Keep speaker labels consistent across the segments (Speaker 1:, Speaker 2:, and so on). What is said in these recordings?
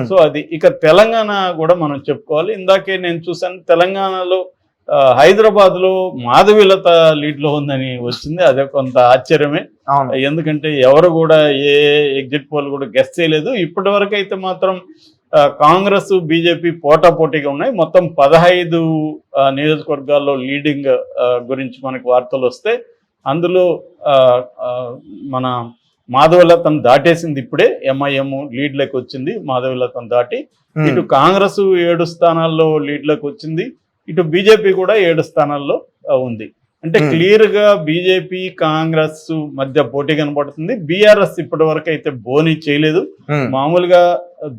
Speaker 1: So అది ఇక తెలంగాణ కూడా మనం చెప్పుకోవాలి. ఇందాకే నేను చూసాను తెలంగాణలో హైదరాబాద్ లో మాధవీలత లీడ్ లో ఉందని వచ్చింది. అదే కొంత ఆశ్చర్యమే. ఎందుకంటే ఎవరు కూడా ఏ ఎగ్జిట్ పోల్ కూడా గెస్ చేయలేదు. ఇప్పటి వరకు అయితే మాత్రం కాంగ్రెస్ బీజేపీ పోటాపోటీగా ఉన్నాయి. మొత్తం 15 నియోజకవర్గాల్లో లీడింగ్ గురించి మనకు వార్తలు వస్తే అందులో మన మాధవీలతను దాటేసింది ఇప్పుడే. ఎంఐఎం లీడ్లోకి వచ్చింది మాధవీలతను దాటి. ఇటు కాంగ్రెస్ 7 స్థానాల్లో లీడ్లోకి వచ్చింది. ఇటు బీజేపీ కూడా 7 స్థానాల్లో ఉంది. అంటే క్లియర్ గా బీజేపీ కాంగ్రెస్ మధ్య పోటీ కనబడుతుంది. బీఆర్ఎస్ ఇప్పటి వరకు అయితే బోని చేయలేదు. మామూలుగా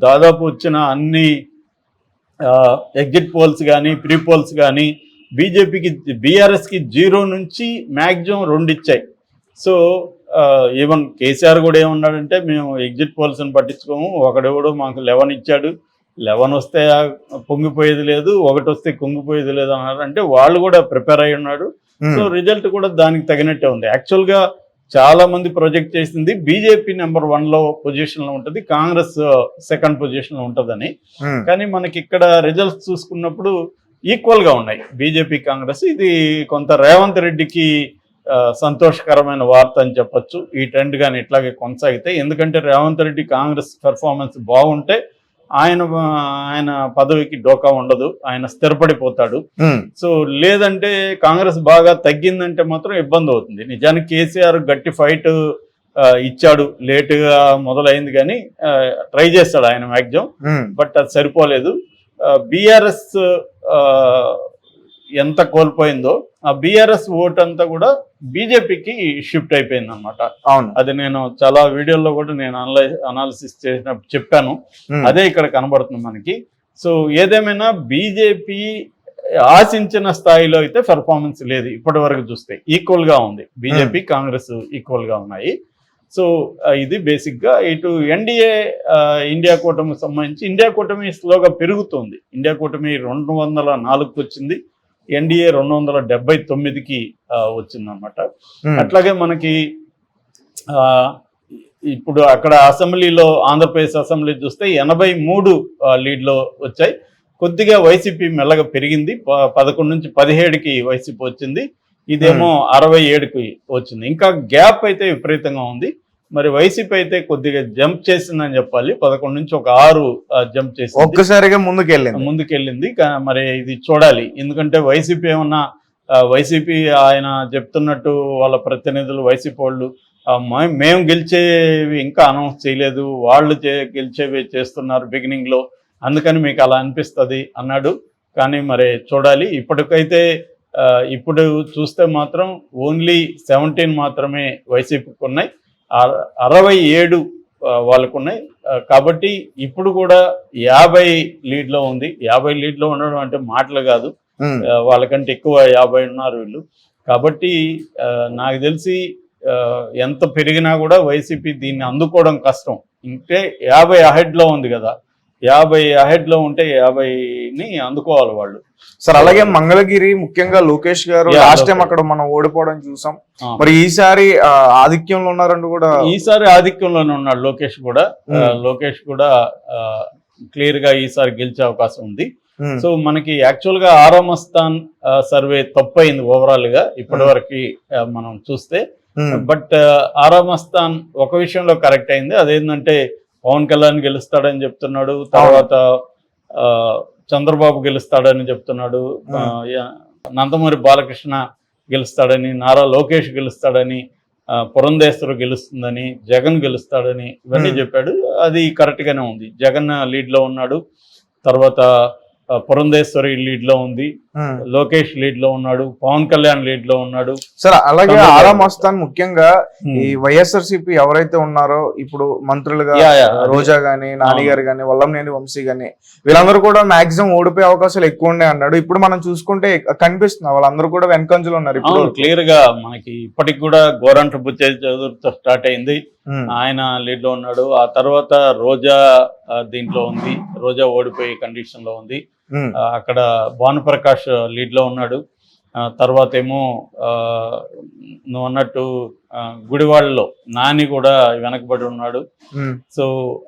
Speaker 1: దాదాపు వచ్చిన అన్ని ఎగ్జిట్ పోల్స్ కానీ ప్రీ పోల్స్ కానీ బీజేపీకి బీఆర్ఎస్ కి 0 నుంచి మ్యాక్సిమం 2 ఇచ్చాయి. సో ఈవెన్ కేసీఆర్ కూడా ఏమన్నాడంటే మేము ఎగ్జిట్ పోల్స్ ని పట్టించుకోము, ఒకడెవడో మాకు 11 ఇచ్చాడు, 11 వస్తే పొంగిపోయేది లేదు, 1 వస్తే కుంగిపోయేది లేదు అన్నారు. అంటే వాళ్ళు కూడా ప్రిపేర్ అయి ఉన్నాడు. సో రిజల్ట్ కూడా దానికి తగినట్టే ఉంది. యాక్చువల్ గా చాలా మంది ప్రొజెక్ట్ చేసింది బీజేపీ నెంబర్ 1 పొజిషన్ లో ఉంటుంది, కాంగ్రెస్ 2nd పొజిషన్ లో ఉంటుందని. కానీ మనకి ఇక్కడ రిజల్ట్స్ చూసుకున్నప్పుడు ఈక్వల్ గా ఉన్నాయి బీజేపీ కాంగ్రెస్. ఇది కొంత రేవంత్ రెడ్డికి సంతోషకరమైన వార్త అని చెప్పొచ్చు ఈ ట్రెండ్ కానీ ఇట్లాగే కొనసాగితే. ఎందుకంటే రేవంత్ రెడ్డి కాంగ్రెస్ పెర్ఫార్మెన్స్ బాగుంటే ఆయన పదవికి డోకా ఉండదు, ఆయన స్థిరపడిపోతాడు. సో లేదంటే కాంగ్రెస్ బాగా తగ్గిందంటే మాత్రం ఇబ్బంది అవుతుంది. నిజానికి కేసీఆర్ గట్టి ఫైట్ ఇచ్చాడు, లేటుగా మొదలైంది కానీ ట్రై చేస్తాడు ఆయన మ్యాక్సిమం, బట్ అది సరిపోలేదు. బీఆర్ఎస్ ఎంత కోల్పోయిందో ఆ బీఆర్ఎస్ ఓట్ అంతా కూడా బీజేపీకి షిఫ్ట్ అయిపోయింది అనమాట. అవును, అది నేను చాలా వీడియోల్లో కూడా నేను అనాలిసిస్ చేసినప్పుడు చెప్పాను. అదే ఇక్కడ కనబడుతుంది మనకి. సో ఏదేమైనా బీజేపీ ఆశించిన స్థాయిలో అయితే పెర్ఫార్మెన్స్ లేదు ఇప్పటి వరకు చూస్తే. ఈక్వల్ గా ఉంది, బీజేపీ కాంగ్రెస్ ఈక్వల్ గా ఉన్నాయి. సో ఇది బేసిక్ గా ఇటు ఎన్డీఏ ఇండియా కూటమికి సంబంధించి ఇండియా కూటమి స్లోగా పెరుగుతుంది. ఇండియా కూటమి 204కి వచ్చింది, ఎన్డీఏ 279కి వచ్చిందనమాట. అట్లాగే మనకి ఇప్పుడు అక్కడ అసెంబ్లీలో ఆంధ్రప్రదేశ్ అసెంబ్లీ చూస్తే 83 లీడ్లో వచ్చాయి. కొద్దిగా వైసీపీ మెల్లగా పెరిగింది, 11 నుంచి 17కి వైసీపీ వచ్చింది. ఇదేమో 67కి వచ్చింది. ఇంకా గ్యాప్ అయితే విపరీతంగా ఉంది. మరి వైసీపీ అయితే కొద్దిగా జంప్ చేసిందని చెప్పాలి. 11 నుంచి ఒక 6 జంప్ చేసి
Speaker 2: ఒక్కసారిగా ముందుకెళ్ళింది.
Speaker 1: మరి ఇది చూడాలి. ఎందుకంటే వైసీపీ ఏమన్నా వైసీపీ ఆయన చెప్తున్నట్టు వాళ్ళ ప్రతినిధులు వైసీపీ వాళ్ళు మేము గెలిచేవి ఇంకా అనౌన్స్ చేయలేదు, వాళ్ళు గెలిచేవి చేస్తున్నారు బిగినింగ్ లో, అందుకని మీకు అలా అనిపిస్తుంది అన్నాడు. కానీ మరి చూడాలి. ఇప్పటికైతే ఇప్పుడు చూస్తే మాత్రం ఓన్లీ 17 మాత్రమే వైసీపీకి ఉన్నాయి, 67 వాళ్ళకు ఉన్నాయి. కాబట్టి ఇప్పుడు కూడా 50 లీడ్లో ఉంది. 50 లీడ్లో ఉండడం అంటే మాటలు కాదు, వాళ్ళకంటే ఎక్కువ 50 ఉన్నారు వీళ్ళు. కాబట్టి నాకు తెలిసి ఎంత పెరిగినా కూడా వైసీపీ దీన్ని అందుకోవడం కష్టం. అంటే 50 అహెడ్లో ఉంది కదా, 50 అహెడ్లో ఉంటే 50ని అందుకోవాలి వాళ్ళు.
Speaker 2: సార్ అలాగే మంగళగిరి ముఖ్యంగా లోకేష్ గారు లాస్ట్ టైం అక్కడ మనం ఓడిపోవడం చూసాం. మరి ఈసారి ఆధిక్యంలో ఉన్నారంటూ కూడా,
Speaker 1: ఈసారి ఆధిక్యంలోనే ఉన్నాడు లోకేష్ కూడా. లోకేష్ కూడా క్లియర్ గా ఈసారి గెలిచే అవకాశం ఉంది. సో మనకి యాక్చువల్ గా ఆరామస్థాన్ సర్వే తప్పైంది ఓవరాల్ గా ఇప్పటి వరకు మనం చూస్తే. బట్ ఆరామస్థాన్ ఒక విషయంలో కరెక్ట్ అయింది, అదేంటంటే పవన్ కళ్యాణ్ గెలుస్తాడని చెప్తున్నాడు, తర్వాత చంద్రబాబు గెలుస్తాడని చెప్తున్నాడు, నందమూరి బాలకృష్ణ గెలుస్తాడని, నారా లోకేష్ గెలుస్తాడని, పురంధేశ్వరి గెలుస్తుందని, జగన్ గెలుస్తాడని ఇవన్నీ చెప్పాడు. అది కరెక్ట్ గానే ఉంది. జగన్ లీడ్ లో ఉన్నాడు, తర్వాత పురంధేశ్వరి లీడ్ లో ఉంది, లోకేష్ లీడ్ లో ఉన్నాడు, పవన్ కళ్యాణ్ లీడ్ లో ఉన్నాడు.
Speaker 2: సార్ అలాగే ఆరామస్థాన్ ముఖ్యంగా ఈ వైఎస్ఆర్సీపీ ఎవరైతే ఉన్నారో ఇప్పుడు మంత్రులుగా రోజా గాని, నాని గారు గాని, వల్లంనేని వంశీ గాని, వీళ్ళందరూ కూడా మాక్సిమం ఓడిపోయే అవకాశాలు ఎక్కువ ఉన్నాయి అన్నాడు. ఇప్పుడు మనం చూసుకుంటే కనిపిస్తుంది వాళ్ళందరూ కూడా వెనకంజలో ఉన్నారు. ఇప్పుడు
Speaker 1: క్లియర్ గా మనకి ఇప్పటికి కూడా గోరంట్ల బుచ్చయ్య చౌదరితో స్టార్ట్ అయింది, ఆయన లీడ్ లో ఉన్నాడు. ఆ తర్వాత రోజా దీంట్లో ఉంది, రోజా ఓడిపోయే కండిషన్ లో ఉంది. అక్కడ భానుప్రకాష్ లీడ్ లో ఉన్నాడు. తర్వాత ఏమో నువ్వు అన్నట్టు గుడివాడలో నాని కూడా వెనకబడి ఉన్నాడు. సో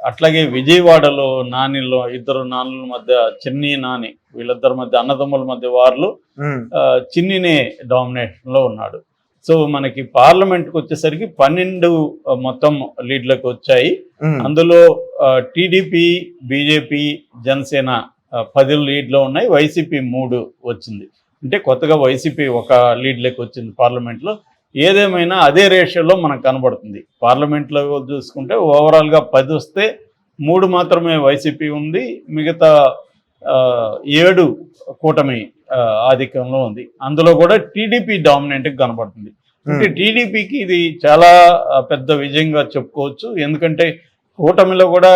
Speaker 1: అట్లాగే విజయవాడలో నానిలో ఇద్దరు నాన్నల మధ్య చిన్ని నాని వీళ్ళిద్దరి మధ్య అన్నదమ్ముల మధ్య వారిలో చిన్నినే డామినేషన్ లో ఉన్నాడు. సో మనకి పార్లమెంట్కి వచ్చేసరికి 12 మొత్తం లీడ్లకు వచ్చాయి. అందులో టీడీపీ, బీజేపీ, జనసేన 10 లీడ్లో ఉన్నాయి. వైసీపీ 3 వచ్చింది. అంటే కొత్తగా వైసీపీ ఒక లీడ్లోకి వచ్చింది పార్లమెంట్లో. ఏదేమైనా అదే రేషియోలో మనకు కనబడుతుంది. పార్లమెంట్లో చూసుకుంటే ఓవరాల్గా 10 వస్తే 3 మాత్రమే వైసీపీ ఉంది, మిగతా 7 కూటమి ఆధిక్యంలో ఉంది. అందులో కూడా టీడీపీ డామినెంట్గా కనబడుతుంది. అంటే టీడీపీకి ఇది చాలా పెద్ద విజయంగా చెప్పుకోవచ్చు. ఎందుకంటే కూటమిలో కూడా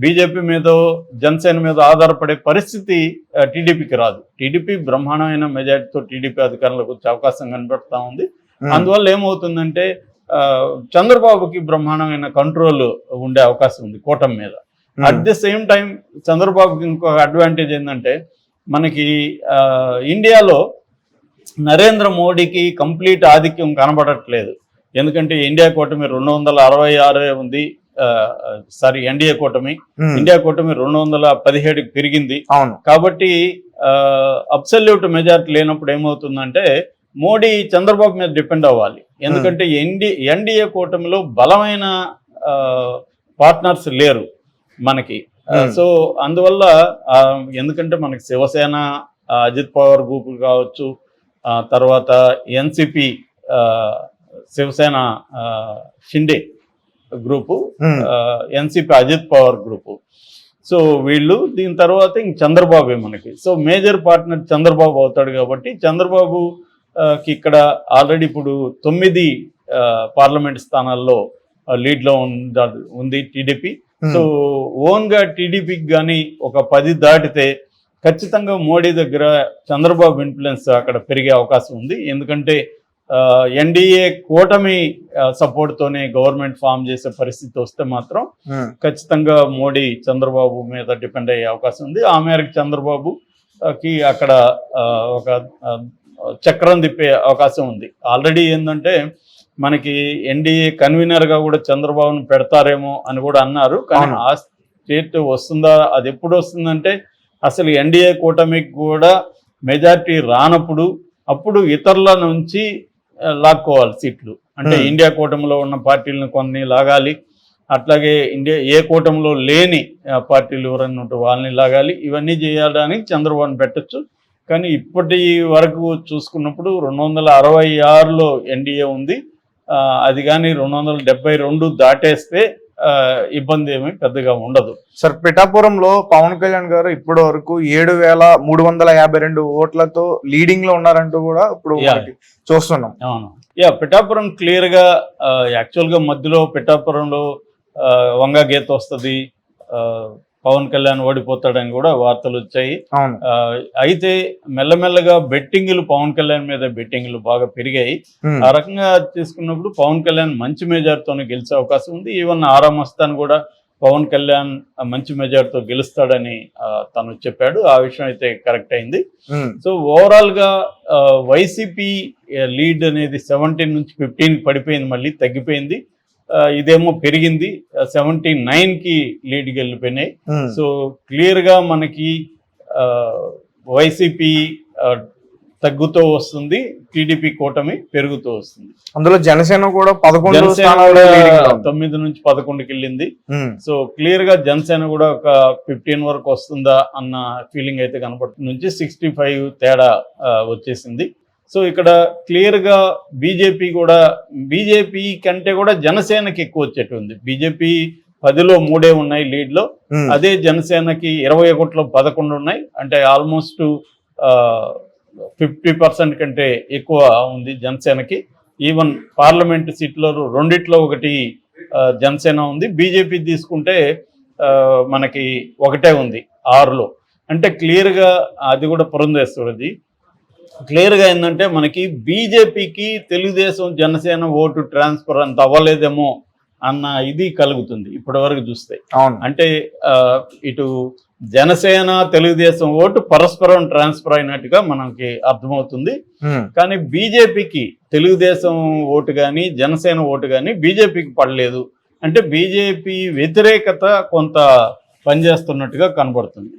Speaker 1: బీజేపీ మీద, జనసేన మీద ఆధారపడే పరిస్థితి టీడీపీకి రాదు. టీడీపీ బ్రహ్మాండమైన మెజార్టీతో టీడీపీ అధికారంలోకి వచ్చే అవకాశం కనబడతా ఉంది. అందువల్ల ఏమవుతుందంటే చంద్రబాబుకి బ్రహ్మాండమైన కంట్రోల్ ఉండే అవకాశం ఉంది కూటమి మీద. అట్ ది సేమ్ టైం చంద్రబాబుకి ఇంకొక అడ్వాంటేజ్ ఏంటంటే మనకి ఇండియాలో నరేంద్ర మోడీకి కంప్లీట్ ఆధిక్యం కనబడట్లేదు. ఎందుకంటే ఇండియా కూటమి 266 ఉంది. సారీ, ఎన్డీఏ కూటమి, ఇండియా కూటమి 217కి పెరిగింది. కాబట్టి అబ్సల్యూట్ మెజారిటీ లేనప్పుడు ఏమవుతుందంటే మోడీ చంద్రబాబు మీద డిపెండ్ అవ్వాలి. ఎందుకంటే ఎన్డీఏ కూటమిలో బలమైన పార్ట్నర్స్ లేరు మనకి. సో అందువల్ల ఎందుకంటే మనకి శివసేన, అజిత్ పవార్ గ్రూపులు కావచ్చు, తర్వాత NCP, Shiv Sena Shinde group, NCP Ajit Pawar group. So వీళ్ళు దీని తర్వాత ఇంక చంద్రబాబే మనకి. సో మేజర్ పార్ట్నర్ చంద్రబాబు అవుతాడు. కాబట్టి చంద్రబాబుకి ఇక్కడ ఆల్రెడీ ఇప్పుడు 9 పార్లమెంట్ స్థానాల్లో లీడ్లో ఉంది టీడీపీ. సో ఓన్గా టీడీపీకి కానీ ఒక 10 దాటితే ఖచ్చితంగా మోడీ దగ్గర చంద్రబాబు ఇన్ఫ్లుయెన్స్ అక్కడ పెరిగే అవకాశం ఉంది. ఎందుకంటే ఎన్డీఏ కూటమి సపోర్ట్తోనే గవర్నమెంట్ ఫామ్ చేసే పరిస్థితి వస్తే మాత్రం ఖచ్చితంగా మోడీ చంద్రబాబు మీద డిపెండ్ అయ్యే అవకాశం ఉంది. ఆ మేరకు చంద్రబాబుకి అక్కడ ఒక చక్రం తిప్పే అవకాశం ఉంది. ఆల్రెడీ ఏంటంటే మనకి ఎన్డీఏ కన్వీనర్గా కూడా చంద్రబాబును పెడతారేమో అని కూడా అన్నారు. కానీ ఆ స్టేట్ వస్తుందా, అది ఎప్పుడు వస్తుందంటే అసలు ఎన్డీఏ కూటమికి కూడా మెజారిటీ రానప్పుడు అప్పుడు ఇతరుల నుంచి లాక్కోవాలి సీట్లు. అంటే ఇండియా కూటమిలో ఉన్న పార్టీలను కొన్ని లాగాలి, అట్లాగే ఏ కూటమిలో లేని పార్టీలు ఎవరైనా ఉంటే వాళ్ళని లాగాలి. ఇవన్నీ చేయడానికి చంద్రబాబుని పెట్టచ్చు. కానీ ఇప్పటి వరకు చూసుకున్నప్పుడు 266లో ఎన్డీఏ ఉంది. అది కానీ 272 దాటేస్తే ఇబ్బంది ఏమీ పెద్దగా ఉండదు.
Speaker 2: సార్, పిఠాపురంలో పవన్ కళ్యాణ్ గారు ఇప్పటి వరకు 7,352 ఓట్లతో లీడింగ్ లో ఉన్నారంటూ కూడా ఇప్పుడు చూస్తున్నాం.
Speaker 1: అవును, పిఠాపురం క్లియర్ గా యాక్చువల్గా మధ్యలో పిఠాపురంలో వంగ గీత వస్తుంది, పవన్ కళ్యాణ్ ఓడిపోతాడని కూడా వార్తలు వచ్చాయి. అయితే మెల్లమెల్లగా బెట్టింగ్లు పవన్ కళ్యాణ్ మీద బెట్టింగ్లు బాగా పెరిగాయి. ఆ రకంగా తీసుకున్నప్పుడు పవన్ కళ్యాణ్ మంచి మెజార్టీతోనే గెలిచే అవకాశం ఉంది. ఈవెన్ ఆరామ్ మస్తాన్ కూడా పవన్ కళ్యాణ్ మంచి మెజార్టీతో గెలుస్తాడని తను చెప్పాడు. ఆ విషయం అయితే కరెక్ట్ అయింది. సో ఓవరాల్ గా వైసీపీ లీడ్ అనేది 17 నుంచి 15 పడిపోయింది, మళ్ళీ తగ్గిపోయింది. ఇదేమో పెరిగింది, 79కి లీడ్కి వెళ్ళిపోయినాయి. సో క్లియర్ గా మనకి వైసీపీ తగ్గుతూ వస్తుంది, టీడీపీ కూటమి పెరుగుతూ వస్తుంది.
Speaker 2: అందులో జనసేన కూడా
Speaker 1: 9 నుంచి 11కి వెళ్ళింది. సో క్లియర్ గా జనసేన కూడా ఒక 15 వరకు వస్తుందా అన్న ఫీలింగ్ అయితే కనపడుతుంది. నుంచి 65 తేడా వచ్చేసింది. సో ఇక్కడ క్లియర్ గా బీజేపీ కంటే కూడా జనసేనకి ఎక్కువ వచ్చేట్టు ఉంది. బీజేపీ 10లో 3 ఉన్నాయి లీడ్ లో, అదే జనసేనకి 21లో 11 ఉన్నాయి. అంటే ఆల్మోస్ట్ 50% కంటే ఎక్కువ ఉంది జనసేనకి. ఈవెన్ పార్లమెంట్ సీట్లో 2 ఒకటి జనసేన ఉంది. బీజేపీ తీసుకుంటే మనకి 1 ఉంది 6లో. అంటే క్లియర్గా అది కూడా పురంధేశ్వరది. క్లియర్గా ఏంటంటే మనకి బీజేపీకి తెలుగుదేశం జనసేన ఓటు ట్రాన్స్ఫర్ అంత అవ్వలేదేమో అన్న ఇది కలుగుతుంది ఇప్పటి వరకు చూస్తే.
Speaker 2: అవును.
Speaker 1: అంటే ఇటు జనసేన తెలుగుదేశం ఓటు పరస్పరం ట్రాన్స్ఫర్ అయినట్టుగా మనకి అర్థమవుతుంది. కానీ బీజేపీకి తెలుగుదేశం ఓటు కానీ జనసేన ఓటు కానీ బీజేపీకి పడలేదు. అంటే బీజేపీ వ్యతిరేకత కొంత పనిచేస్తున్నట్టుగా కనబడుతుంది.